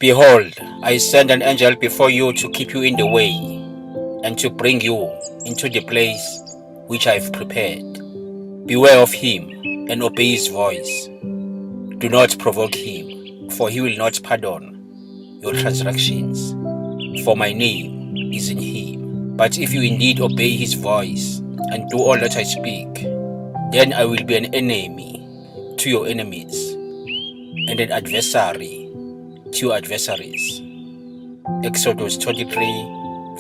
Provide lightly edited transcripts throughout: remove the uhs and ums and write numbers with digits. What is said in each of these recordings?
Behold, I send an angel before you to keep you in the way, and to bring you into the place which I have prepared. Beware of him, and obey his voice. Do not provoke him, for he will not pardon your transgressions, for my name is in him. But if you indeed obey his voice, and do all that I speak, then I will be an enemy to your enemies, and an adversary to your adversaries. Exodus 23,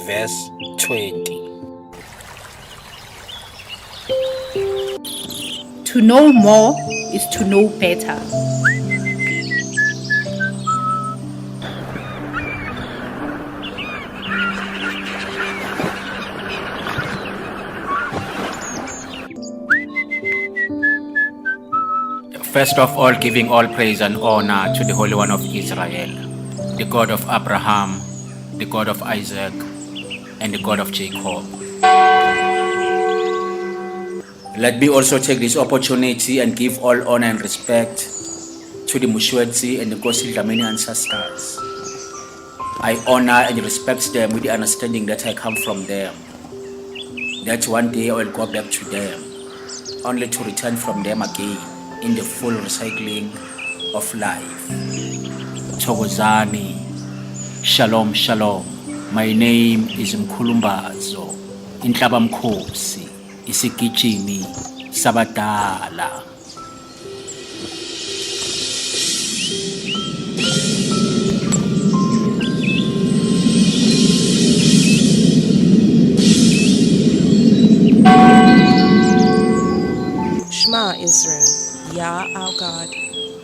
verse 20. To know more is to know better. First of all, giving all praise and honor to the Holy One of Israel, the God of Abraham, the God of Isaac, and the God of Jacob. Let me also take this opportunity and give all honor and respect to the Mushwetsi and the Nkosi Dlamini ancestors. I honor and respect them with the understanding that I come from them, that one day I will go back to them, only to return from them again in the full recycling of life. Thokozani, Shalom, Shalom. My name is Mkhulumbazo, Inhlaba Mkhosi, Isigijimi Sabadala. Shema Israel, Yah our God,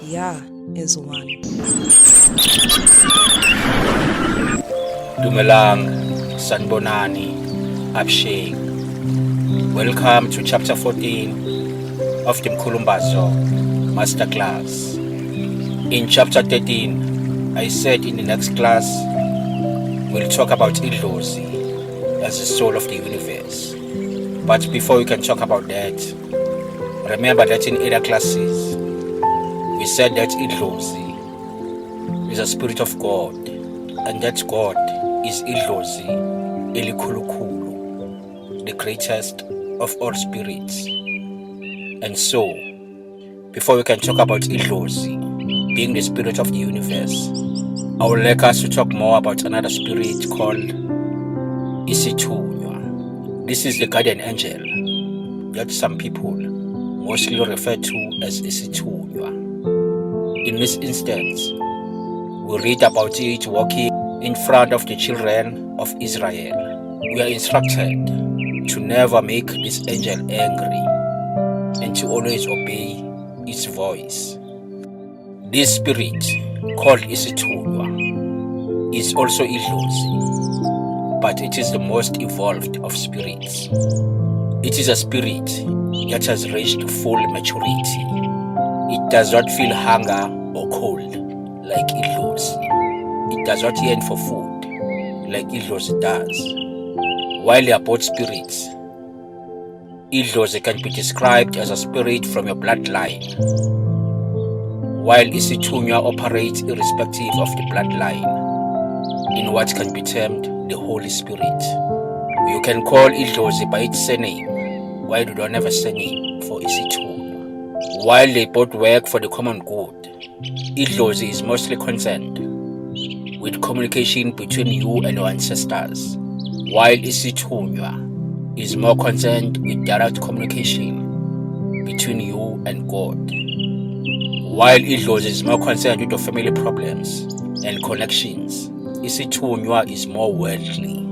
Yah is one. Dumelang, Sanbonani, Absheng. Welcome to chapter 14 of the Mkhulumbazo Masterclass. In chapter 13, I said in the next class, we'll talk about Idlozi as the soul of the universe. But before we can talk about that, remember that in other classes, we said that Idlozi is a spirit of God, and that God is Idlozi Elikhulukhulu, the greatest of all spirits. And so, before we can talk about Idlozi being the spirit of the universe, I would like us to talk more about another spirit called Isithunywa. This is the guardian angel that some people mostly refer to as Isithunywa. In this instance, we read about it walking in front of the children of Israel. We are instructed to never make this angel angry and to always obey its voice. This spirit, called Isithunywa, is also Idlozi, but it is the most evolved of spirits. It is a spirit that has reached full maturity. It does not feel hunger or cold like Idlozi. It does not yearn for food like Idlozi does. While they are both spirits, Idlozi can be described as a spirit from your bloodline, while Isithunywa operates irrespective of the bloodline in what can be termed the Holy Spirit. You can call Idlozi by its surname, while you don't have a surname for Isithunywa. While they both work for the common good, Idlozi is mostly concerned with communication between you and your ancestors, while Isithunywa is more concerned with direct communication between you and God. While Idlozi is more concerned with your family problems and connections, Isithunywa is more worldly.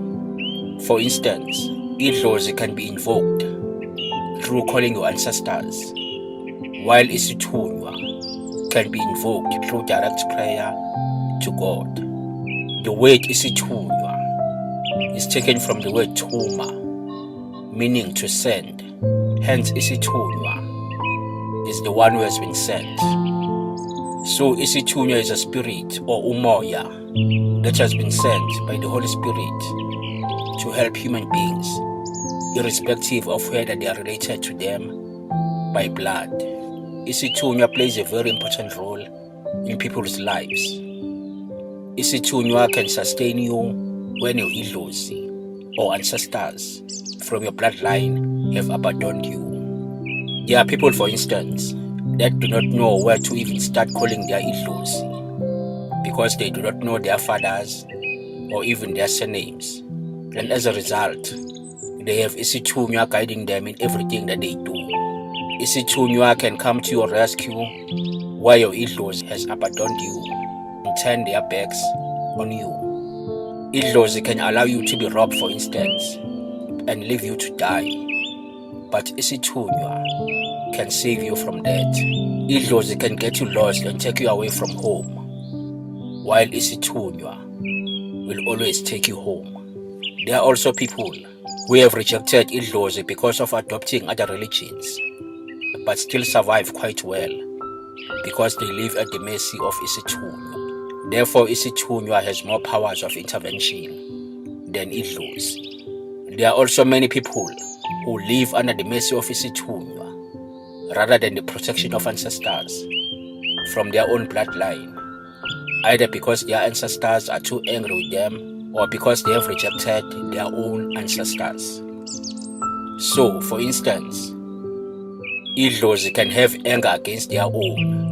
For instance, Idlozi can be invoked through calling your ancestors, while Isithunywa can be invoked through direct prayer to God. The word Isithunywa is taken from the word Thuma, meaning to send. Hence, Isithunywa is the one who has been sent. So, Isithunywa is a spirit or umoya that has been sent by the Holy Spirit to help human beings, irrespective of whether they are related to them by blood. Isithunywa plays a very important role in people's lives. Isithunywa can sustain you when your idlozi or ancestors from your bloodline have abandoned you. There are people, for instance, that do not know where to even start calling their idlozi because they do not know their fathers or even their surnames. And as a result, they have Isithunywa guiding them in everything that they do. Isithunywa can come to your rescue where your idlozi has abandoned you and turn their backs on you. Idlozi can allow you to be robbed, for instance, and leave you to die. But Isithunywa can save you from that. Idlozi can get you lost and take you away from home, while Isithunywa will always take you home. There are also people who have rejected idlozi because of adopting other religions, but still survive quite well because they live at the mercy of Isithunywa. Therefore, Isithunywa has more powers of intervention than idlozi. There are also many people who live under the mercy of Isithunywa rather than the protection of ancestors from their own bloodline, either because their ancestors are too angry with them or because they have rejected their own ancestors. So, for instance, idlozi can have anger against their own,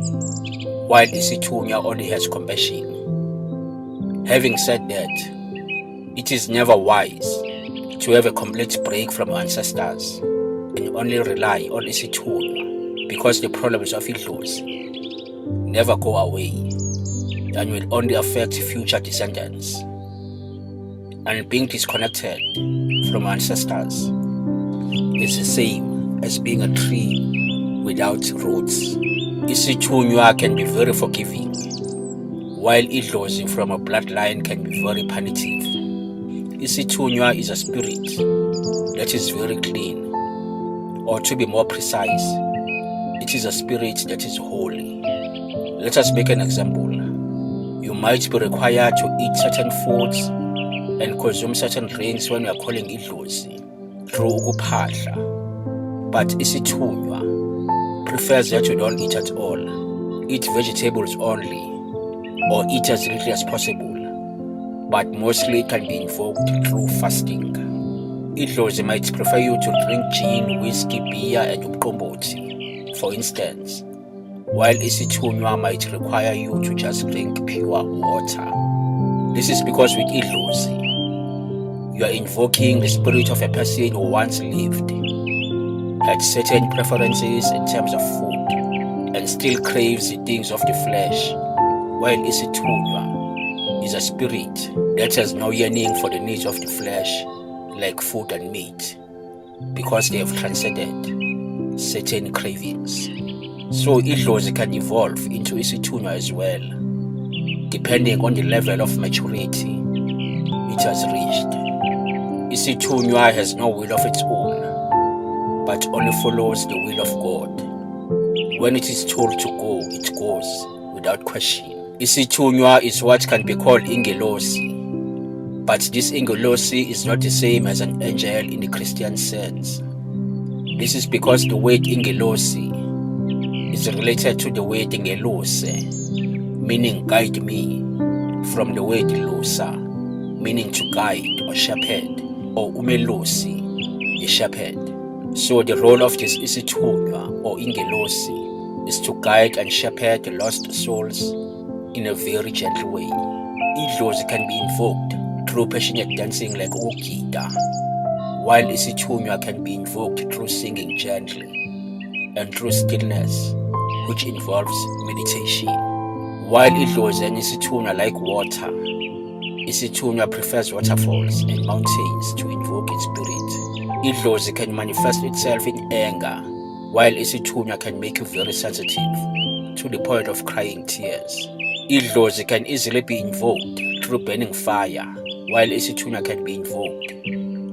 while Isithunywa only has compassion. Having said that, it is never wise to have a complete break from ancestors and only rely on Isithunywa because the problems of idlozi never go away and will only affect future descendants. And being disconnected from ancestors is the same as being a tree without roots. Isithunywa can be very forgiving, while idlozi from a bloodline can be very punitive. Isithunywa is a spirit that is very clean, or to be more precise, it is a spirit that is holy. Let us make an example. You might be required to eat certain foods and consume certain drinks when you are calling idlozi through ukuphahla, but Isithunywa prefers that you don't eat at all. Eat vegetables only, or eat as little as possible, but mostly can be invoked through fasting. Idlozi might prefer you to drink gin, whiskey, beer, and umqombothi, for instance, while Isithunywa might require you to just drink pure water. This is because with idlozi, you are invoking the spirit of a person who once lived, had certain preferences in terms of food, and still craves the things of the flesh, while Isithunywa is a spirit that has no yearning for the needs of the flesh like food and meat, because they have transcended certain cravings. So idlozi can evolve into Isithunywa as well, depending on the level of maturity it has reached. Isithunywa has no will of its own, but only follows the will of God. When it is told to go, it goes without question. Isithunywa is what can be called ingelosi, but this ingelosi is not the same as an angel in the Christian sense. This is because the word ingelosi is related to the word ngelose, meaning guide me, from the word lusa, meaning to guide or shepherd, or umelosi, the shepherd. So the role of this Isithunywa or ingelosi is to guide and shepherd the lost souls in a very gentle way. Idlozi can be invoked through passionate dancing like ukugida, while Isithunywa can be invoked through singing gently and through stillness, which involves meditation. While idlozi and Isithunywa like water, Isithunywa prefers waterfalls and mountains to invoke its spirit. Idlozi can manifest itself in anger, while Isithunywa can make you very sensitive to the point of crying tears. Idlozi can easily be invoked through burning fire, while Isithunywa can be invoked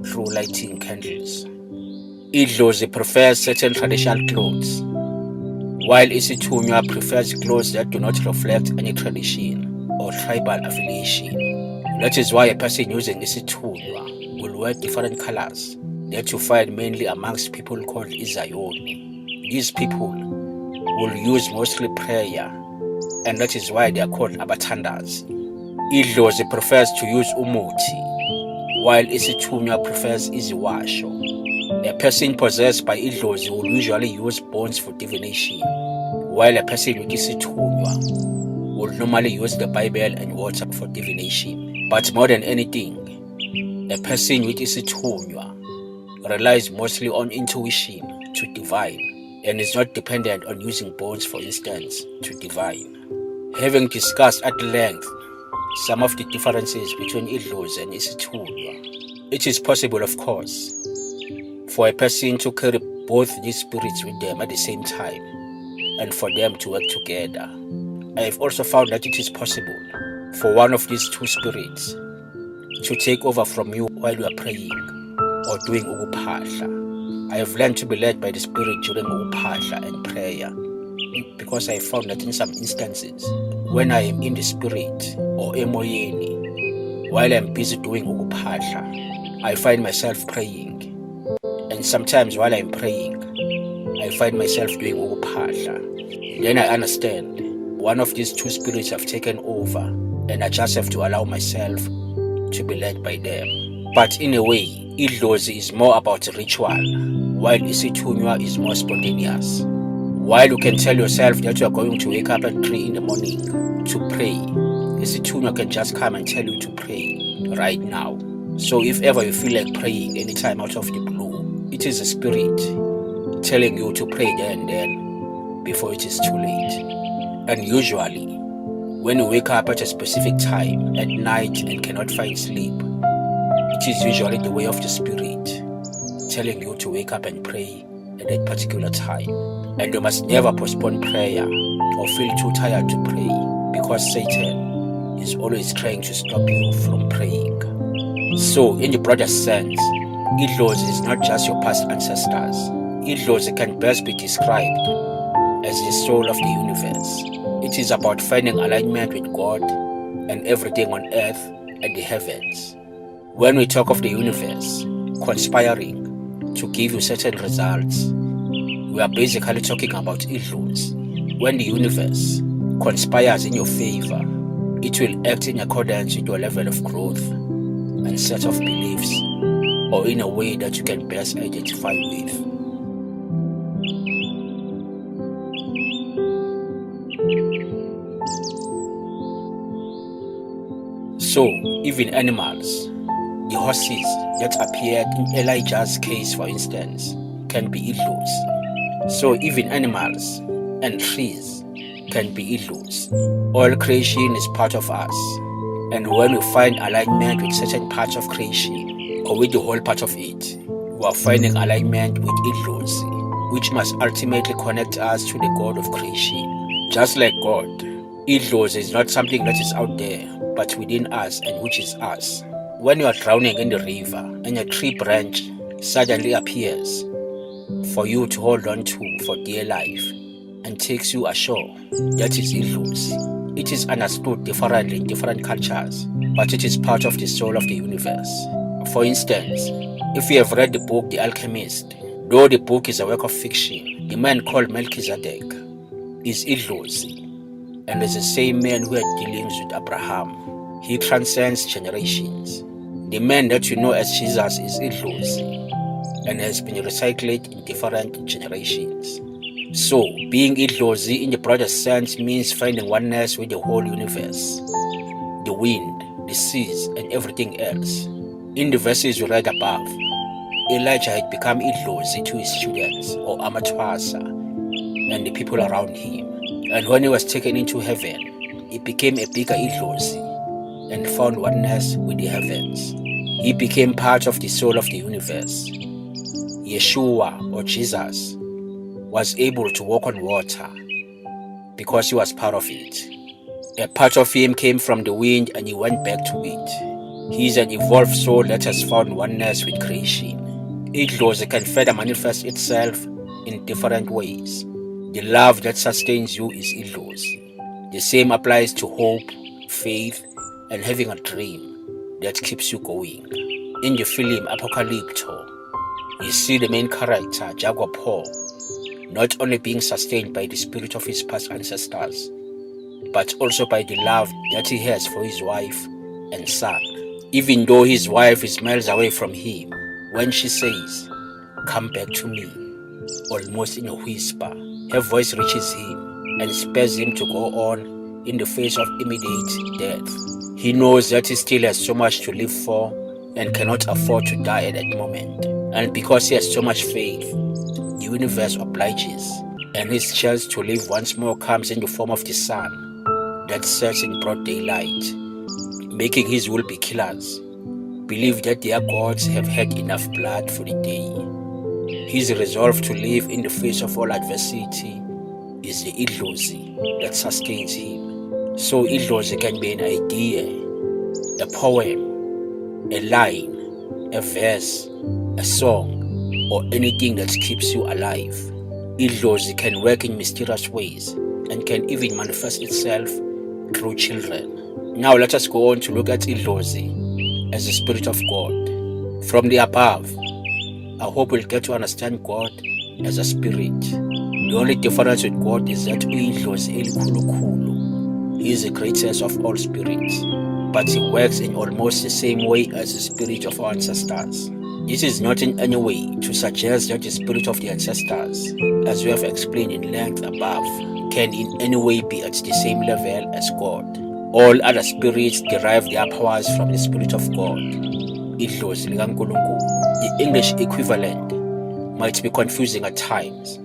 through lighting candles. Idlozi prefers certain traditional clothes, while Isithunywa prefers clothes that do not reflect any tradition or tribal affiliation. That is why a person using Isithunywa will wear different colors that you find mainly amongst people called Izayoni. These people will use mostly prayer, and that is why they are called abathandazi. Idlozi prefers to use umuthi, while isithunywa prefers iziwasho. A person possessed by idlozi will usually use bones for divination, while a person with isithunywa will normally use the Bible and water for divination. But more than anything, a person with isithunywa relies mostly on intuition to divine, and is not dependent on using bones, for instance, to divine. Having discussed at length some of the differences between idlozi and isithunywa, it is possible, of course, for a person to carry both these spirits with them at the same time, and for them to work together. I have also found that it is possible for one of these two spirits to take over from you while you are praying or doing ukuphahla. I have learned to be led by the spirit during ukuphahla and prayer, because I found that in some instances, when I am in the spirit or emoyeni, while I am busy doing ukuphahla, I find myself praying. And sometimes while I am praying, I find myself doing ukuphahla. Then I understand one of these two spirits have taken over, and I just have to allow myself to be led by them. But in a way, idlozi is more about ritual, while isithunywa is more spontaneous. While you can tell yourself that you are going to wake up at 3 in the morning to pray, isithunywa can just come and tell you to pray right now. So if ever you feel like praying anytime out of the blue, it is a spirit telling you to pray there and then before it is too late. And usually, when you wake up at a specific time at night and cannot find sleep, it is usually the way of the spirit telling you to wake up and pray at that particular time. And you must never postpone prayer or feel too tired to pray, because Satan is always trying to stop you from praying. So, in the broader sense, idlozi is not just your past ancestors. Idlozi can best be described as the soul of the universe. It is about finding alignment with God and everything on earth and the heavens. When we talk of the universe conspiring to give you certain results, we are basically talking about idlozi. When the universe conspires in your favor, it will act in accordance with your level of growth and set of beliefs, or in a way that you can best identify with. So, even animals, the horses that appeared in Elijah's case, for instance, can be idlozi. So, even animals and trees can be idlozi. All creation is part of us. And when we find alignment with certain parts of creation, or with the whole part of it, we are finding alignment with idlozi, which must ultimately connect us to the God of creation. Just like God, idlozi is not something that is out there, but within us, and which is us. When you are drowning in the river and a tree branch suddenly appears for you to hold on to for dear life and takes you ashore, that is idlozi. It is understood differently in different cultures, but it is part of the soul of the universe. For instance, if you have read the book The Alchemist, though the book is a work of fiction, the man called Melchizedek is idlozi, and is the same man who had dealings with Abraham. He transcends generations. The man that you know as Jesus is idlozi and has been recycled in different generations. So, being idlozi in the broader sense means finding oneness with the whole universe, the wind, the seas, and everything else. In the verses we read above, Elijah had become idlozi to his students, or amatwasa, and the people around him. And when he was taken into heaven, he became a bigger idlozi and found oneness with the heavens. He became part of the soul of the universe. Yeshua, or Jesus, was able to walk on water because he was part of it. A part of him came from the wind and he went back to it. He is an evolved soul that has found oneness with creation. Idlozi can further manifest itself in different ways. The love that sustains you is idlozi. The same applies to hope, faith, and having a dream that keeps you going. In the film Apocalypto, you see the main character, Jaguar Paul, not only being sustained by the spirit of his past ancestors, but also by the love that he has for his wife and son. Even though his wife is miles away from him, when she says, "Come back to me," almost in a whisper, her voice reaches him and spurs him to go on in the face of immediate death. He knows that he still has so much to live for and cannot afford to die at that moment. And because he has so much faith, the universe obliges, and his chance to live once more comes in the form of the sun that sets in broad daylight, making his will-be killers believe that their gods have had enough blood for the day. His resolve to live in the face of all adversity is the idlozi that sustains him. So idlozi can be an idea, a poem, a line, a verse, a song, or anything that keeps you alive. Idlozi can work in mysterious ways and can even manifest itself through children. Now let us go on to look at idlozi as the Spirit of God. From the above, I hope we'll get to understand God as a spirit. The only difference with God is that idlozi elikhulukhulu. He is the greatest of all spirits, but he works in almost the same way as the spirit of our ancestors. This is not in any way to suggest that the spirit of the ancestors, as we have explained in length above, can in any way be at the same level as God. All other spirits derive their powers from the Spirit of God. Idlozi likaNkulunkulu. The English equivalent might be confusing at times,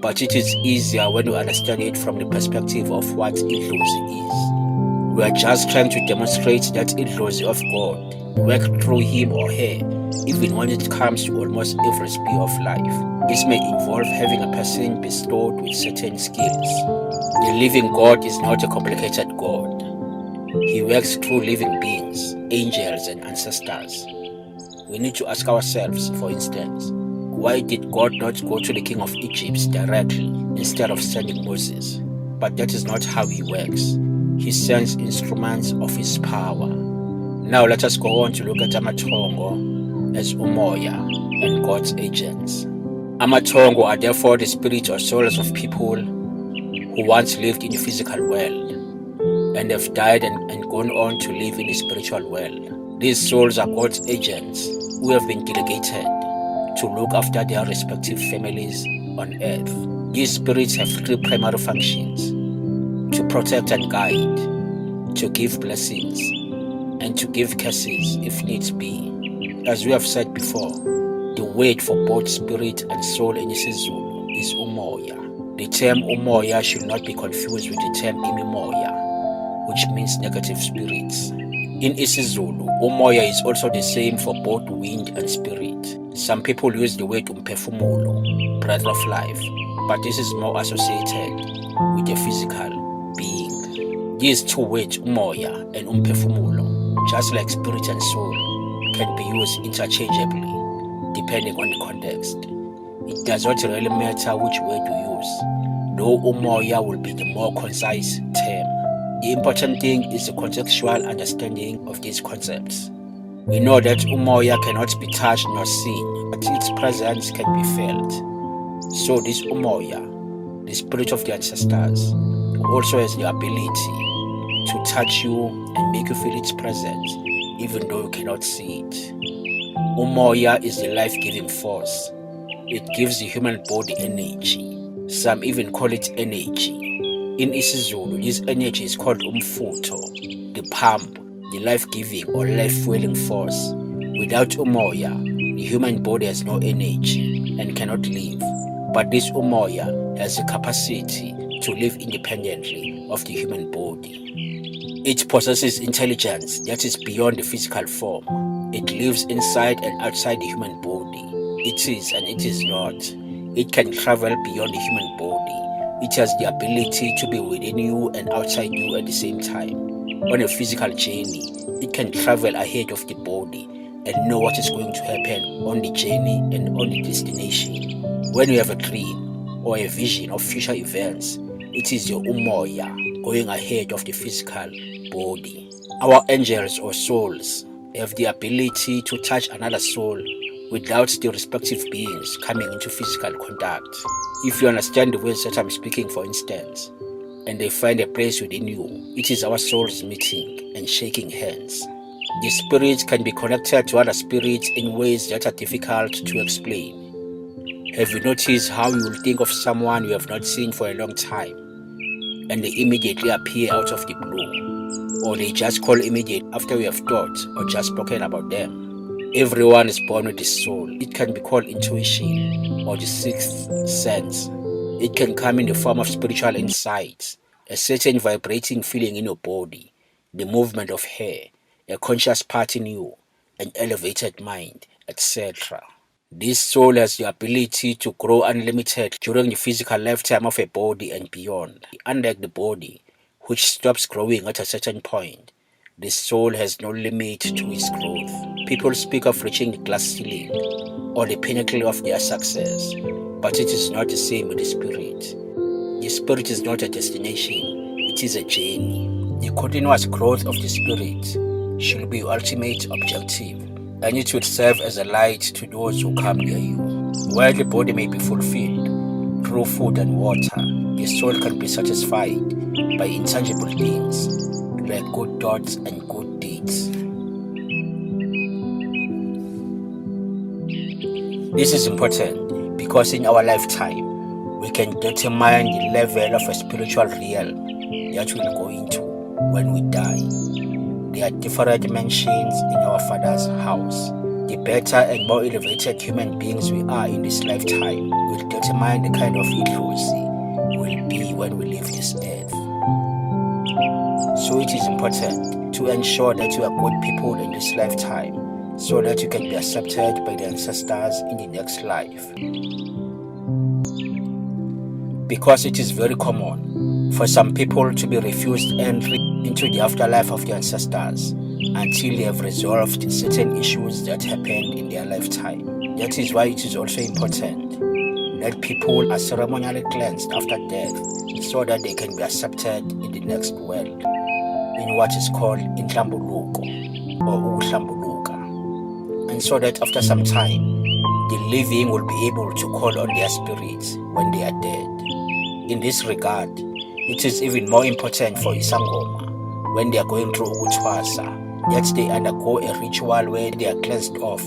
but it is easier when you understand it from the perspective of what idlozi is. We are just trying to demonstrate that idlozi of God work through him or her, even when it comes to almost every sphere of life. This may involve having a person bestowed with certain skills. The living God is not a complicated God. He works through living beings, angels, and ancestors. We need to ask ourselves, for instance, why did God not go to the king of Egypt directly instead of sending Moses? But that is not how he works. He sends instruments of his power. Now let us go on to look at Amathongo as umoya and God's agents. Amathongo are therefore the spirits or souls of people who once lived in the physical world and have died and gone on to live in the spiritual world. These souls are God's agents who have been delegated to look after their respective families on earth. These spirits have three primary functions: to protect and guide, to give blessings, and to give curses if needs be. As we have said before, the word for both spirit and soul in isiZulu is umoya. The term umoya should not be confused with the term imimoya, which means negative spirits. In isiZulu, umoya is also the same for both wind and spirit. Some people use the word umphefumulo, breath of life, but this is more associated with the physical being. These two words, umoya and umphefumulo, just like spirit and soul, can be used interchangeably depending on the context. It does not really matter which word you use, though umoya will be the more concise term. The important thing is the contextual understanding of these concepts. We know that umoya cannot be touched nor seen, but its presence can be felt. So this umoya, the spirit of the ancestors, also has the ability to touch you and make you feel its presence, even though you cannot see it. Umoya is the life-giving force. It gives the human body energy. Some even call it energy. In isiZulu, this energy is called umfutho, the pump, the life-giving or life-fueling force. Without umoya, the human body has no energy and cannot live. But this umoya has the capacity to live independently of the human body. It possesses intelligence that is beyond the physical form. It lives inside and outside the human body. It is and it is not. It can travel beyond the human body. It has the ability to be within you and outside you at the same time. On a physical journey, it can travel ahead of the body and know what is going to happen on the journey and on the destination. When you have a dream or a vision of future events, it is your umoya going ahead of the physical body. Our angels or souls have the ability to touch another soul without the respective beings coming into physical contact. If you understand the words that I'm speaking, for instance, and they find a place within you. It is our souls meeting and shaking hands. The spirits can be connected to other spirits in ways that are difficult to explain. Have you noticed how you will think of someone you have not seen for a long time, and they immediately appear out of the blue, or they just call immediately after you have thought or just spoken about them? Everyone is born with this soul. It can be called intuition or the sixth sense. It can come in the form of spiritual insights, a certain vibrating feeling in your body, the movement of hair, a conscious part in you, an elevated mind, etc. This soul has the ability to grow unlimited during the physical lifetime of a body and beyond. Unlike the body, which stops growing at a certain point, the soul has no limit to its growth. People speak of reaching the glass ceiling or the pinnacle of their success, but it is not the same with the spirit. The spirit is not a destination, it is a journey. The continuous growth of the spirit should be your ultimate objective, and it will serve as a light to those who come near you. While the body may be fulfilled through food and water, the soul can be satisfied by intangible things like good thoughts and good deeds. This is important because in our lifetime, we can determine the level of a spiritual realm that we'll go into when we die. There are different dimensions in our Father's house. The better and more elevated human beings we are in this lifetime will determine the kind of idiocy we'll be when we leave this earth. So it is important to ensure that you are good people in this lifetime so that you can be accepted by the ancestors in the next life. Because it is very common for some people to be refused entry into the afterlife of the ancestors until they have resolved certain issues that happened in their lifetime. That is why it is also important that people are ceremonially cleansed after death so that they can be accepted in the next world, in what is called inhlambuluko or uhlambuluka, and so that after some time the living will be able to call on their spirits when they are dead. In this regard, it is even more important for Isangoma when they are going through Uguchwasa that they undergo a ritual where they are cleansed off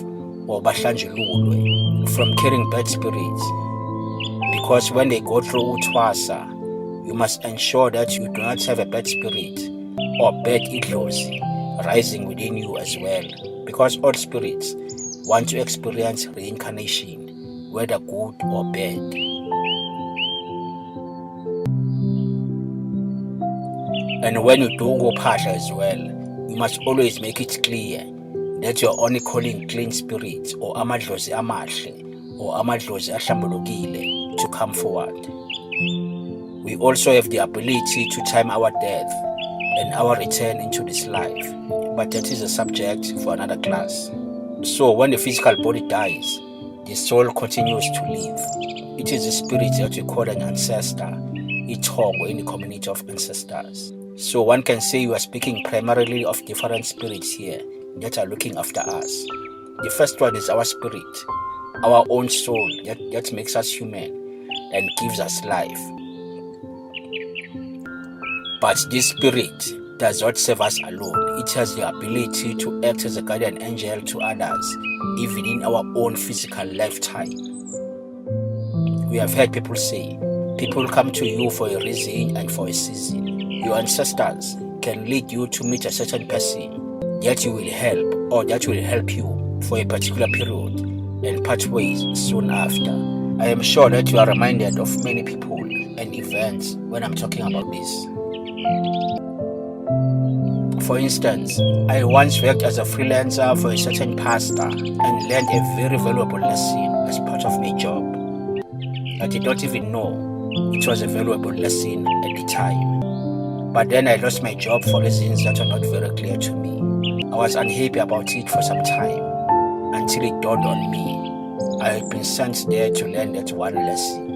or bahlanjululwe from carrying bad spirits. Because when they go through Utwasa, you must ensure that you do not have a bad spirit or bad idiocy rising within you as well, because all spirits want to experience reincarnation, whether good or bad. And when you do go Pasha as well, you must always make it clear that you are only calling clean spirits or amadlozi amahle or amadlozi ahlambulukile to come forward. We also have the ability to time our death and our return into this life, but that is a subject for another class. So when the physical body dies, the soul continues to live. It is a spirit that we call an ancestor, Ithongo in the community of ancestors. So one can say you are speaking primarily of different spirits here that are looking after us. The first one is our spirit, our own soul that makes us human and gives us life. But this spirit does not serve us alone. It has the ability to act as a guardian angel to others, even in our own physical lifetime. We have heard people say, people come to you for a reason and for a season. Your ancestors can lead you to meet a certain person that you will help or that will help you for a particular period and part ways soon after. I am sure that you are reminded of many people and events when I'm talking about this. For instance, I once worked as a freelancer for a certain pastor and learned a very valuable lesson as part of my job. I did not even know it was a valuable lesson at the time. But then I lost my job for reasons that are not very clear to me. I was unhappy about it for some time until it dawned on me I had been sent there to learn that one lesson.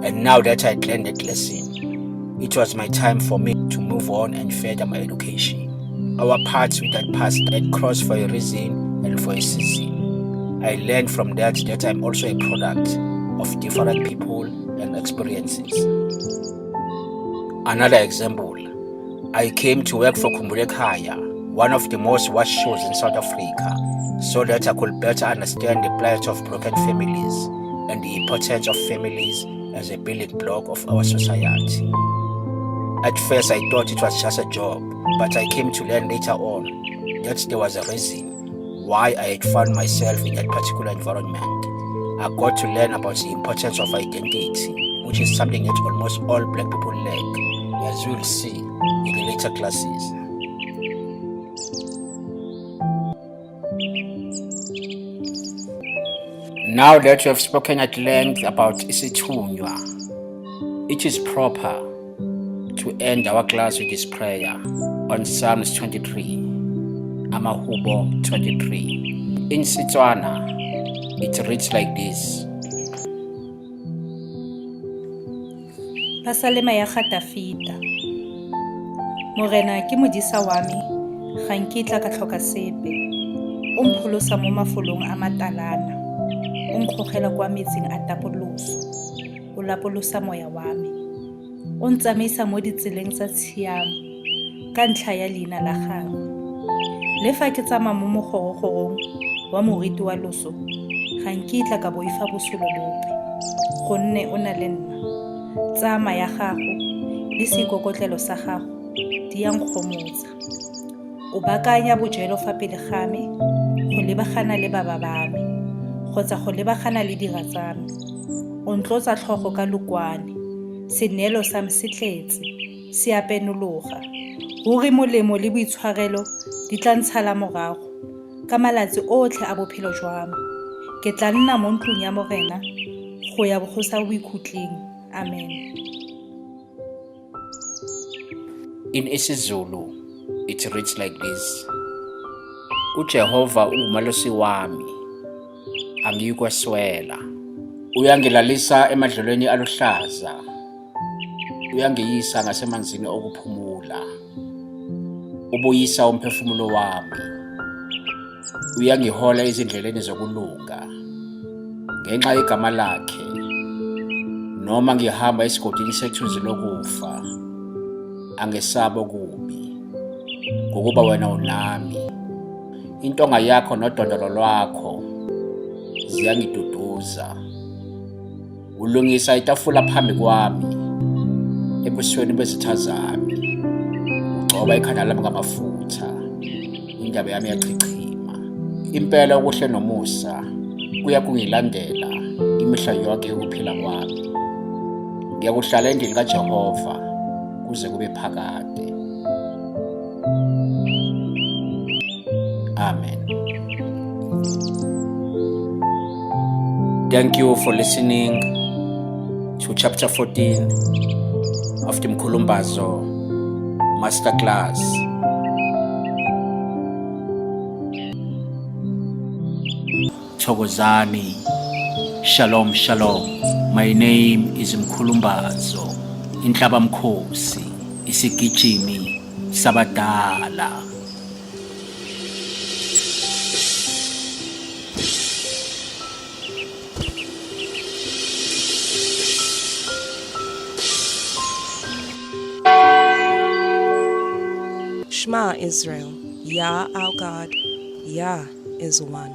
And now that I had learned that lesson, it was my time for me to move on and further my education. Our paths with that pastor had crossed for a reason and for a season. I learned from that I'm also a product of different people and experiences. Another example, I came to work for Khumbule Khaya, one of the most watched shows in South Africa, so that I could better understand the plight of broken families and the importance of families as a building block of our society. At first I thought it was just a job, but I came to learn later on that there was a reason why I had found myself in that particular environment. I got to learn about the importance of identity, which is something that almost all black people lack, as we will see in the later classes. Now that we have spoken at length about isithunywa, it is proper to end our class with this prayer on Psalms 23, Amahubo 23. In Setswana, it reads like this. Pasalema ya Gatafita. Morena ke modisa wa me, ga nkitla ka tlhoka sepe. O mpholosa mo mafolong a matalana. O nkgogela kwa metsing a tapoloso. O lapolosa moya wa me. O ntsamaisa mo ditseleng tsa tshiamo ka ntlha ya leina la gagwe. Le fa ke tsama mo mogorogorong wa moriti wa loso, ga nkitla ka boifa bosolo bope, gonne o na le nna. Tsama ya gago le seikokotlelo sa gago di yang kgomotsa. O bakanya bojelo fa pele ga me, go lebagana le baba ba me, kgotsa go lebagana le dira tsa me. O ntlotsa tlhogo ka lokwane, senelo sa me se tletse, se apenologa. Ruri molemo le boitshwarelo di tla ntshala morago ka malatsi otlhe a bophelo jwa me. Ke tla nna mo ntlong ya Morena go ya go sa boikhutleng. Amen. In isiZulu, it reads like this. UJehova ungumalosi wami, angiyikweswela. Uyangilalisa emadlelweni aluhlaza. Uyangiyisa ngasemanzini okuphumula. Ubuyisa umphefumulo wami. Uyangihola ezindleleni zokulunga. Ngenxa yegama lakhe, noma ngihamba esigodini sethunzi lokufa, angesaba okubi, ngokuba wena unami. Intonga yakho nodondolo lwakho ziyangiduduza. Ulungisa itafula phambi kwami, ebusweni bezitha zami. Ugcoba ikhanda lami ngamafutha, indaba yami yachichima. Impela okuhle nomusa kuya kungilandela imihla yonke yokuphila kwami. Ngiyakuhlala endlini kaJehova kuze kube phakade. Amen. Thank you for listening to chapter 14 of the Mkhulumbazo Masterclass. Thokozani. Shalom, shalom. My name is Mkhulumbazo, Inhlaba Mkhosi, isigijimi sabadala. Shema Israel, Yah our God, Yah is one.